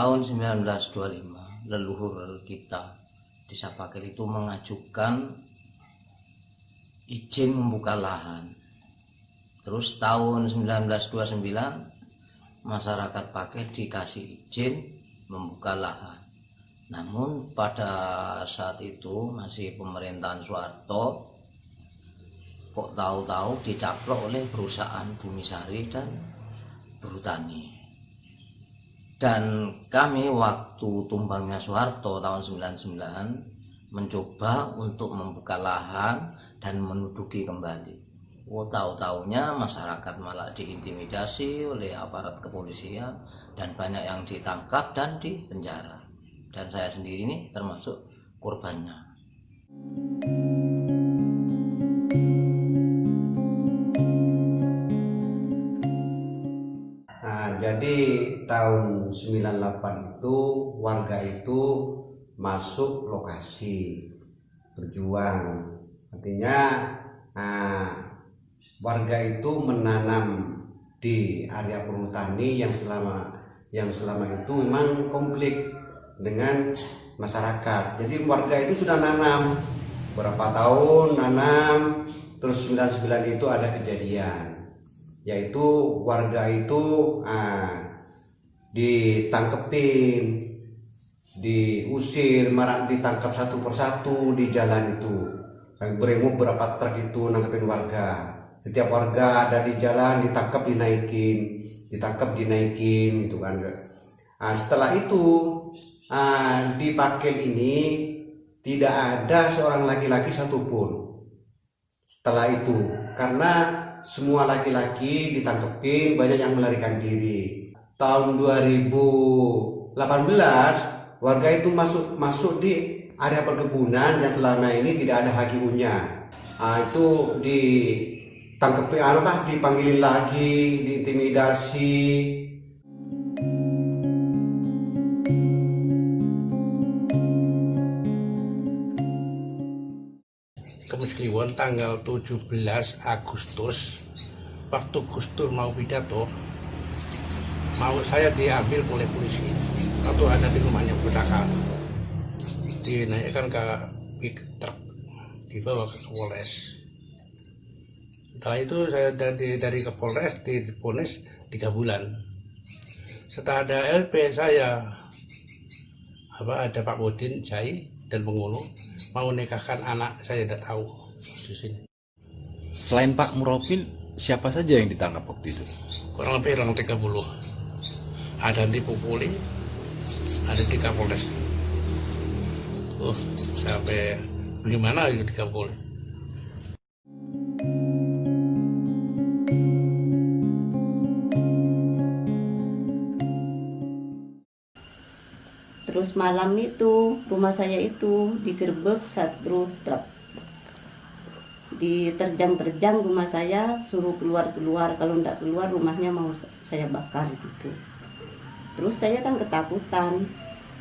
tahun 1925 leluhur kita di Sapakir itu mengajukan izin membuka lahan. Terus tahun 1929 masyarakat Pakir dikasih izin membuka lahan. Namun pada saat itu masih pemerintahan Soeharto, kok tahu-tahu dicaplok oleh perusahaan Bumisari dan Perhutani. Dan kami waktu tumbangnya Soeharto tahun 99 mencoba untuk membuka lahan dan menduduki kembali. Tahu-tahunya masyarakat malah diintimidasi oleh aparat kepolisian dan banyak yang ditangkap dan dipenjara. Dan saya sendiri ini termasuk korbannya. Jadi tahun 98 itu warga itu masuk lokasi berjuang. Artinya warga itu menanam di area perhutani yang selama itu memang konflik dengan masyarakat. Jadi warga itu sudah nanam berapa tahun nanam, terus 99 itu ada kejadian, yaitu warga itu ditangkepin, diusir, marak ditangkap satu persatu di jalan itu. Berimut berapa truk itu nangkepin warga. Setiap warga ada di jalan ditangkap dinaikin gitu kan. Setelah itu di Pakir ini tidak ada seorang laki-laki satupun. Setelah itu karena semua laki-laki ditangkepin, banyak yang melarikan diri. Tahun 2018 warga itu masuk di area perkebunan yang selama ini tidak ada HGU-nya. Itu ditangkepin, dipanggilin lagi, diintimidasi. Kliwon tanggal 17 Agustus waktu Gus Dur mau pidato, mau saya diambil oleh polisi atau ada di rumahnya pusaka, dinaikkan ke big truck, dibawa ke Polres. Setelah itu saya dari ke Polres divonis 3 bulan. Setelah ada LP saya ada Pak Bodin Jai dan Penghulu mau nikahkan anak saya, tidak tahu di sini. Selain Pak Muropin, siapa saja yang ditangkap waktu itu? Kurang lebih orang 30. Ada di Pupuli, ada di Kapolres. Sampai bagaimana di Kapolres? Terus malam itu rumah saya itu digerebek satu truk, diterjang rumah saya, suruh keluar, kalau enggak keluar rumahnya mau saya bakar gitu. Terus saya kan ketakutan,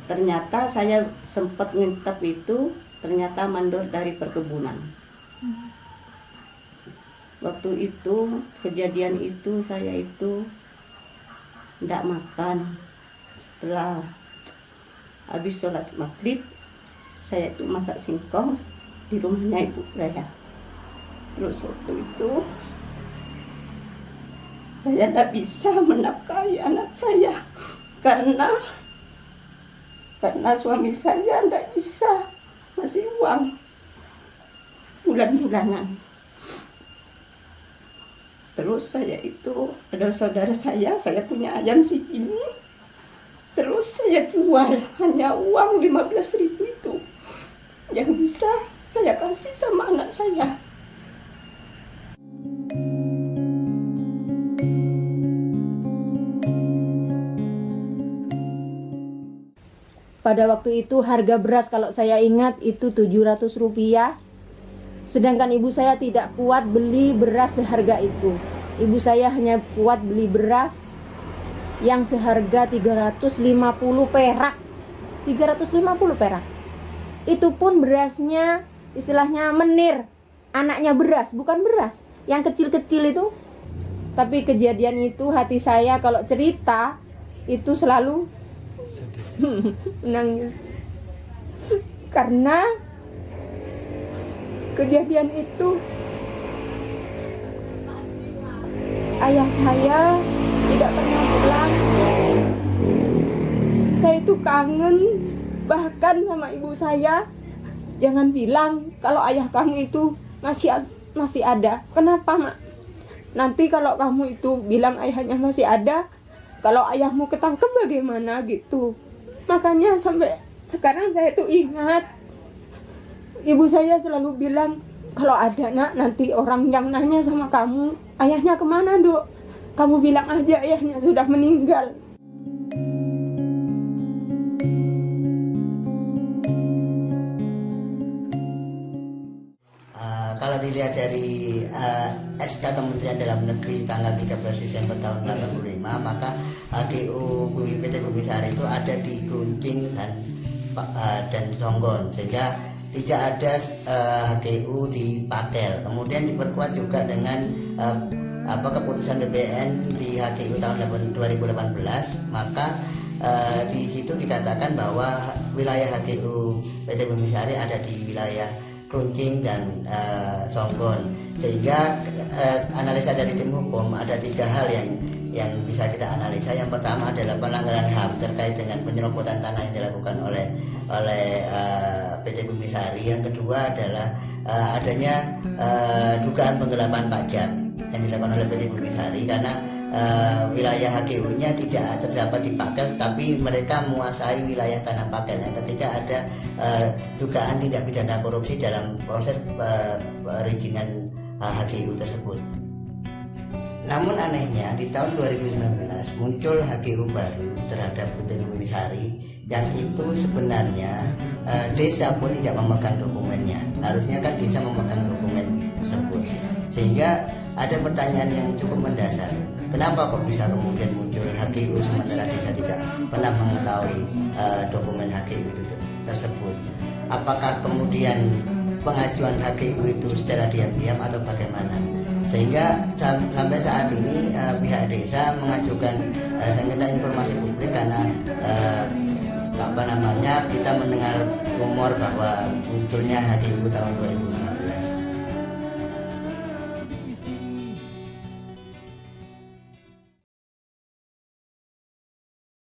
ternyata saya sempat ngintip itu, ternyata mandor dari perkebunan. Waktu itu kejadian itu saya itu enggak makan. Setelah habis sholat maghrib saya itu masak singkong di rumahnya ibu saya. Terus waktu itu saya tidak bisa menafkahi anak saya karena suami saya tidak bisa ngasih uang bulan-bulanan. Terus saya itu ada saudara saya punya ayam segini. Terus saya jual, hanya uang 15.000 itu yang bisa saya kasih sama anak saya. Pada waktu itu harga beras kalau saya ingat itu Rp700. Sedangkan ibu saya tidak kuat beli beras seharga itu. Ibu saya hanya kuat beli beras yang seharga 350 perak. 350 perak. Itu pun berasnya istilahnya menir. Anaknya beras, bukan beras yang kecil-kecil itu. Tapi kejadian itu hati saya kalau cerita itu selalu menangis karena kejadian itu ayah saya tidak pernah pulang. Saya itu kangen bahkan sama ibu saya. Jangan bilang kalau ayah kamu itu masih ada. Kenapa, Mak? Nanti kalau kamu itu bilang ayahnya masih ada, kalau ayahmu ketangkep bagaimana gitu. Makanya sampai sekarang saya tuh ingat ibu saya selalu bilang, kalau ada nak nanti orang yang nanya sama kamu, ayahnya kemana, Dok? Kamu bilang aja ayahnya sudah meninggal. Kalau dilihat dari SK Kementerian Dalam Negeri tanggal 13 Desember tahun 85, maka HGU PT Bumi Sari itu ada di Kruncing dan Songgon, sehingga tidak ada HGU di Pakel. Kemudian diperkuat juga dengan keputusan BPN di HGU tahun 2018, maka di situ dikatakan bahwa wilayah HGU PT Bumi Sari ada di wilayah Kruncing dan Songgon, sehingga analisa dari tim hukum ada 3 hal yang bisa kita analisa. Yang pertama adalah pelanggaran HAM terkait dengan penyerobotan tanah yang dilakukan oleh PT Bumi Sari. Yang kedua adalah adanya dugaan penggelapan pajak yang dilakukan oleh PT Bumi Sari, karena wilayah HGU-nya tidak terdapat di Pakel, tapi mereka menguasai wilayah tanah Pakel. Yang ketiga ada dugaan tindak pidana korupsi dalam proses perizinan HGU tersebut. Namun anehnya di tahun 2019 muncul HGU baru terhadap PT Bumi Sari, yang itu sebenarnya desa pun tidak memegang dokumennya. Harusnya kan desa memegang dokumen tersebut, sehingga ada pertanyaan yang cukup mendasar. Kenapa kok bisa kemudian muncul HGU sementara desa tidak pernah mengetahui dokumen HGU itu tersebut? Apakah kemudian pengajuan HGU itu secara diam-diam atau bagaimana? Sehingga sampai saat ini pihak desa mengajukan sengketa informasi publik karena kita mendengar rumor bahwa munculnya HGU tahun 2019